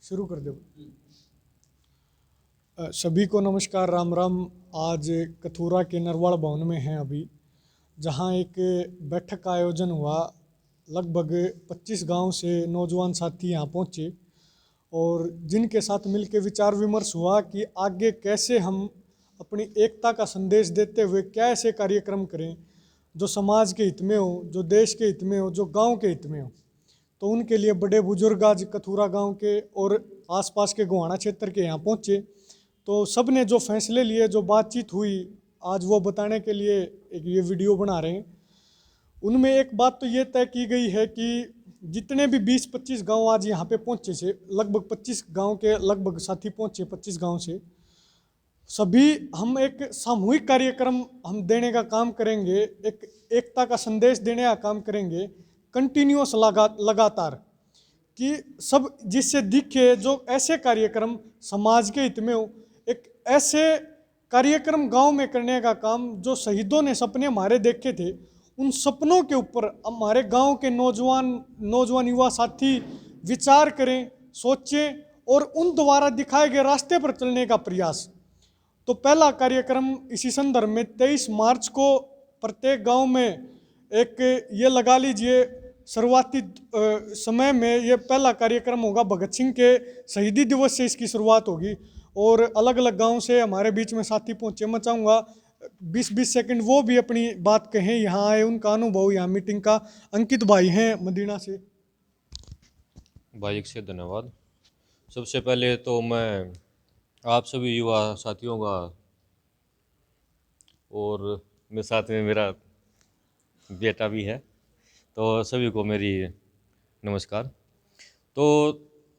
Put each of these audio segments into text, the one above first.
शुरू कर दो। सभी को नमस्कार, राम राम। आज कथूरा के नरवाड़ भवन में हैं अभी, जहां एक बैठक का आयोजन हुआ। लगभग 25 गांव से नौजवान साथी यहां पहुंचे और जिनके साथ मिलकर विचार विमर्श हुआ कि आगे कैसे हम अपनी एकता का संदेश देते हुए क्या ऐसे कार्यक्रम करें जो समाज के हित में हो, जो देश के हित में हो, जो गांव के हित में हो। तो उनके लिए बड़े बुजुर्ग आज कथूरा गांव के और आसपास के गोहाना क्षेत्र के यहाँ पहुँचे। तो सब ने जो फैसले लिए, जो बातचीत हुई, आज वो बताने के लिए एक ये वीडियो बना रहे हैं। उनमें एक बात तो ये तय की गई है कि जितने भी 20-25 गांव आज यहाँ पे पहुँचे थे, लगभग 25 गांव के लगभग साथी पहुँचे 25 गांव से, सभी हम एक सामूहिक कार्यक्रम हम देने का काम करेंगे, एक एकता का संदेश देने का काम करेंगे, कंटिन्यूअस लगातार, कि सब जिससे दिखे जो ऐसे कार्यक्रम समाज के हित में हो। एक ऐसे कार्यक्रम गांव में करने का काम जो शहीदों ने सपने हमारे देखे थे, उन सपनों के ऊपर हमारे गांव के नौजवान युवा साथी विचार करें, सोचें और उन द्वारा दिखाए गए रास्ते पर चलने का प्रयास। तो पहला कार्यक्रम इसी संदर्भ में 23 मार्च को प्रत्येक गांव में एक ये लगा लीजिए शुरुआती समय में ये पहला कार्यक्रम होगा। भगत सिंह के शहीदी दिवस से इसकी शुरुआत होगी और अलग अलग गांव से हमारे बीच में साथी पहुंचे। मैं चाहूँगा 20-20 सेकंड वो भी अपनी बात कहें, यहाँ आए उनका अनुभव यहाँ मीटिंग का। अंकित भाई हैं मदीना से। भाई से धन्यवाद। सबसे पहले तो मैं आप सभी युवा साथियों का और मेरे साथ में मेरा बेटा भी है, तो सभी को मेरी नमस्कार। तो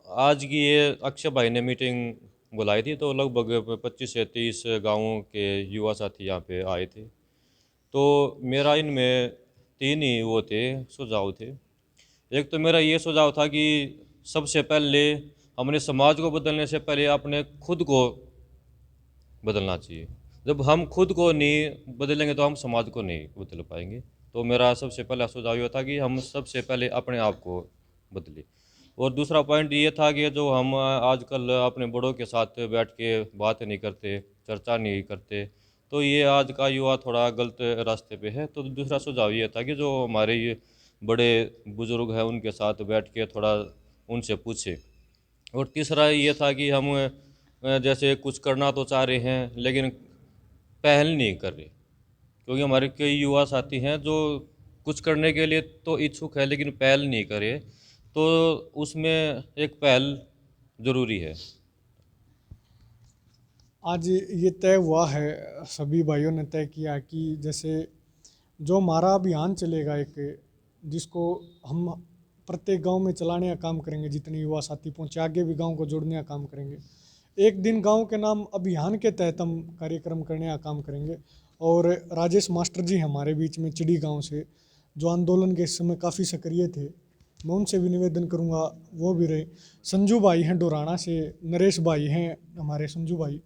आज की ये अक्षय भाई ने मीटिंग बुलाई थी, तो लगभग 25 से 30 गांवों के युवा साथी यहाँ पे आए थे। तो मेरा इनमें 3 ही वो थे सुझाव थे। एक तो मेरा ये सुझाव था कि सबसे पहले हमने समाज को बदलने से पहले अपने खुद को बदलना चाहिए। जब हम खुद को नहीं बदलेंगे तो हम समाज को नहीं बदल पाएंगे। तो मेरा सबसे पहला सुझाव ये था कि हम सबसे पहले अपने आप को बदलें। और दूसरा पॉइंट ये था कि जो हम आजकल अपने बड़ों के साथ बैठ के बात नहीं करते, चर्चा नहीं करते, तो ये आज का युवा थोड़ा गलत रास्ते पे है। तो दूसरा सुझाव ये था कि जो हमारे ये बड़े बुजुर्ग हैं उनके साथ बैठ के थोड़ा उनसे पूछे। और तीसरा ये था कि हम जैसे कुछ करना तो चाह रहे हैं लेकिन पहल नहीं कर रहे, क्योंकि हमारे कई युवा साथी हैं जो कुछ करने के लिए तो इच्छुक है लेकिन पहल नहीं करे, तो उसमें एक पहल ज़रूरी है। आज ये तय हुआ है, सभी भाइयों ने तय किया कि जैसे जो हमारा अभियान चलेगा एक, जिसको हम प्रत्येक गांव में चलाने का काम करेंगे, जितने युवा साथी पहुँचे आगे भी गांव को जोड़ने का काम करेंगे। एक दिन गांव के नाम अभियान के तहत हम कार्यक्रम करने का काम करेंगे। और राजेश मास्टर जी हमारे बीच में चिड़ी गांव से, जो आंदोलन के समय काफ़ी सक्रिय थे, मैं उनसे भी निवेदन करूंगा वो भी रहे। संजू भाई हैं डोराना से, नरेश भाई हैं हमारे संजू भाई।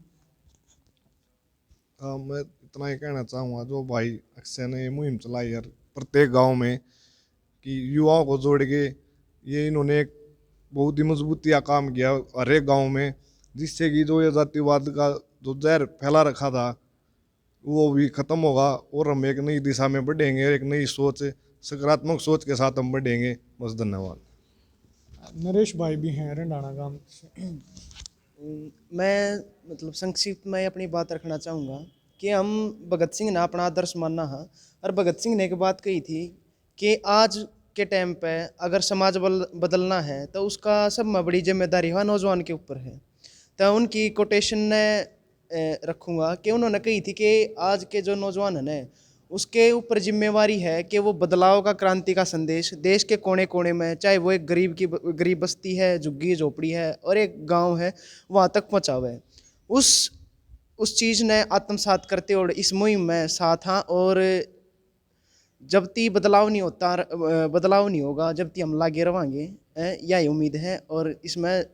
मैं इतना ही कहना चाहूँगा, जो भाई अक्षय ने ये मुहिम चलाई यार प्रत्येक गांव में कि युवाओं को जोड़ के, ये इन्होंने एक बहुत ही मजबूती का काम किया हर एक गाँव में, जिससे कि जो ये जातिवाद का जो जहर फैला रखा था वो भी खत्म होगा और हम एक नई दिशा में बढ़ेंगे, एक नई सोच, सकारात्मक सोच के साथ हम बढ़ेंगे। बस धन्यवाद। नरेश भाई भी हैं रंडाना गांव से। मैं मतलब संक्षिप्त में अपनी बात रखना चाहूँगा कि हम भगत सिंह ने अपना आदर्श मानना है, और भगत सिंह ने एक बात कही थी कि आज के टाइम पे अगर समाज बदलना है तो उसका सब में बड़ी जिम्मेदारी है नौजवान के ऊपर है। तो उनकी कोटेशन ने रखूँगा कि उन्होंने कही थी कि आज के जो नौजवान हैं उसके ऊपर जिम्मेवारी है कि वो बदलाव का, क्रांति का संदेश देश के कोने कोने में, चाहे वो एक गरीब बस्ती है, झुग्गी झोपड़ी है और एक गांव है, वहाँ तक पहुँचावे। उस चीज़ ने आत्मसात करते और इस मुहिम में साथ हाँ। और जब तक बदलाव नहीं होगा, जब तक हम लागे रहेंगे, यही उम्मीद है। और इसमें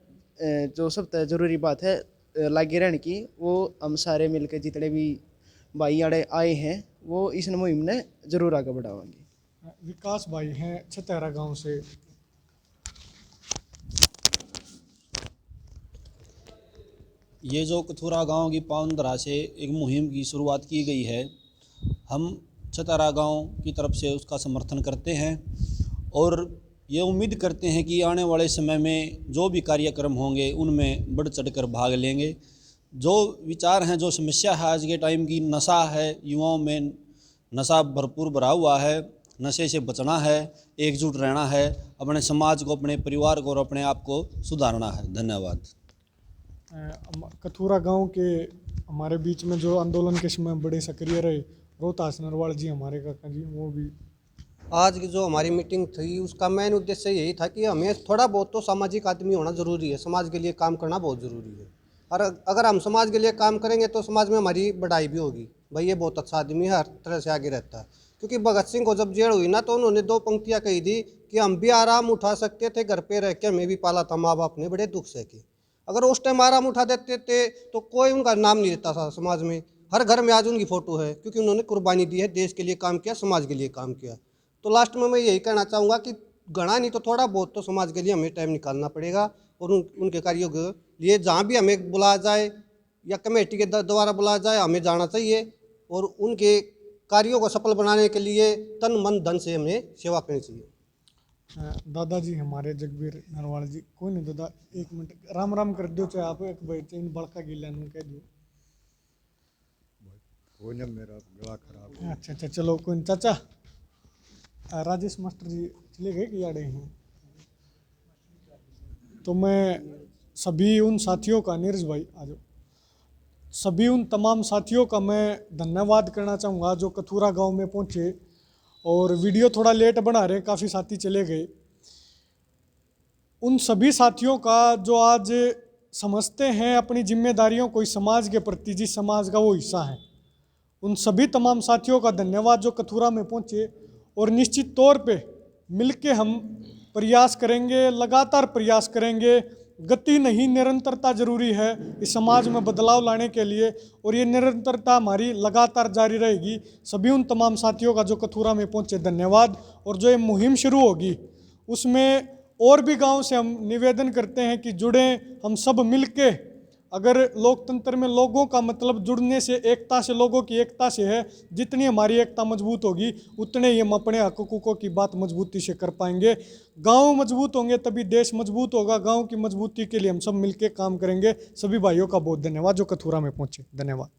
जो सबसे ज़रूरी बात है लागे रहने की, वो हम सारे मिलकर जितने भी भाई आए हैं वो इस मुहिम ने जरूर आगे बढ़ाएंगे। विकास भाई हैं छतेरा गांव से। ये जो कथूरा गांव की पावनधरा से एक मुहिम की शुरुआत की गई है, हम चतारा गांव की तरफ से उसका समर्थन करते हैं और ये उम्मीद करते हैं कि आने वाले समय में जो भी कार्यक्रम होंगे उनमें बढ़ चढ़कर भाग लेंगे। जो विचार हैं, जो समस्या है आज के टाइम की, नशा है, युवाओं में नशा भरपूर भरा हुआ है, नशे से बचना है, एकजुट रहना है, अपने समाज को, अपने परिवार को और अपने आप को सुधारना है। धन्यवाद। कथूरा गांव के हमारे बीच में जो आंदोलन के समय बड़े सक्रिय रहे रोहतास नरवाल जी हमारे काका जी, वो भी आज की जो हमारी मीटिंग थी उसका मेन उद्देश्य यही था कि हमें थोड़ा बहुत तो सामाजिक आदमी होना ज़रूरी है, समाज के लिए काम करना बहुत ज़रूरी है। और अगर हम समाज के लिए काम करेंगे तो समाज में हमारी बढ़ाई भी होगी। भाई ये बहुत अच्छा आदमी है, हर तरह से आगे रहता है। क्योंकि भगत सिंह को जब जेल हुई ना तो उन्होंने 2 पंक्तियाँ कही थी कि हम भी आराम उठा सकते थे, घर पे रह के हमें भी पाला था माँ बाप ने, बड़े दुख से के। अगर उस टाइम आराम उठा देते थे तो कोई उनका नाम नहीं लेता था समाज में। हर घर में आज उनकी फ़ोटो है क्योंकि उन्होंने कुर्बानी दी है, देश के लिए काम किया, समाज के लिए काम किया। तो लास्ट में मैं यही कहना चाहूँगा कि घना नहीं तो थोड़ा बहुत तो समाज के लिए हमें टाइम निकालना पड़ेगा और उनके कार्यों के लिए जहाँ भी हमें बुलाया जाए या कमेटी के द्वारा बुलाया जाए हमें जाना चाहिए और उनके कार्यों को सफल बनाने के लिए तन मन धन से हमें सेवा करनी चाहिए। दादाजी हमारे जगबीर नरवाल जी, कोई नहीं दादा, 1 मिनट राम राम कर दो चाहे आप एक भाई इन बड़का गिला कह दो। कोई नहीं, मेरा गला खराब है। अच्छा चलो कोई नहीं। चाचा राजेश मास्टर जी चले गए कि आड़े हैं? तो मैं सभी उन साथियों का, नीरज भाई आ जाओ, सभी उन तमाम साथियों का मैं धन्यवाद करना चाहूँगा जो कथूरा गांव में पहुँचे और वीडियो थोड़ा लेट बना रहे, काफ़ी साथी चले गए। उन सभी साथियों का जो आज समझते हैं अपनी जिम्मेदारियों को इस समाज के प्रति, जिस समाज का वो हिस्सा है, उन सभी तमाम साथियों का धन्यवाद जो कथूरा में पहुँचे। और निश्चित तौर पे मिलके हम प्रयास करेंगे, लगातार प्रयास करेंगे। गति नहीं, निरंतरता जरूरी है इस समाज में बदलाव लाने के लिए और ये निरंतरता हमारी लगातार जारी रहेगी। सभी उन तमाम साथियों का जो कथूरा में पहुँचे धन्यवाद। और जो ये मुहिम शुरू होगी उसमें और भी गांव से हम निवेदन करते हैं कि जुड़ें, हम सब मिलके। अगर लोकतंत्र में लोगों का मतलब जुड़ने से, एकता से, लोगों की एकता से है, जितनी हमारी एकता मजबूत होगी उतने ही हम अपने हक हुकूकों की बात मजबूती से कर पाएंगे। गांव मजबूत होंगे तभी देश मजबूत होगा। गांव की मजबूती के लिए हम सब मिलके काम करेंगे। सभी भाइयों का बहुत धन्यवाद जो कथूरा में पहुंचे। धन्यवाद।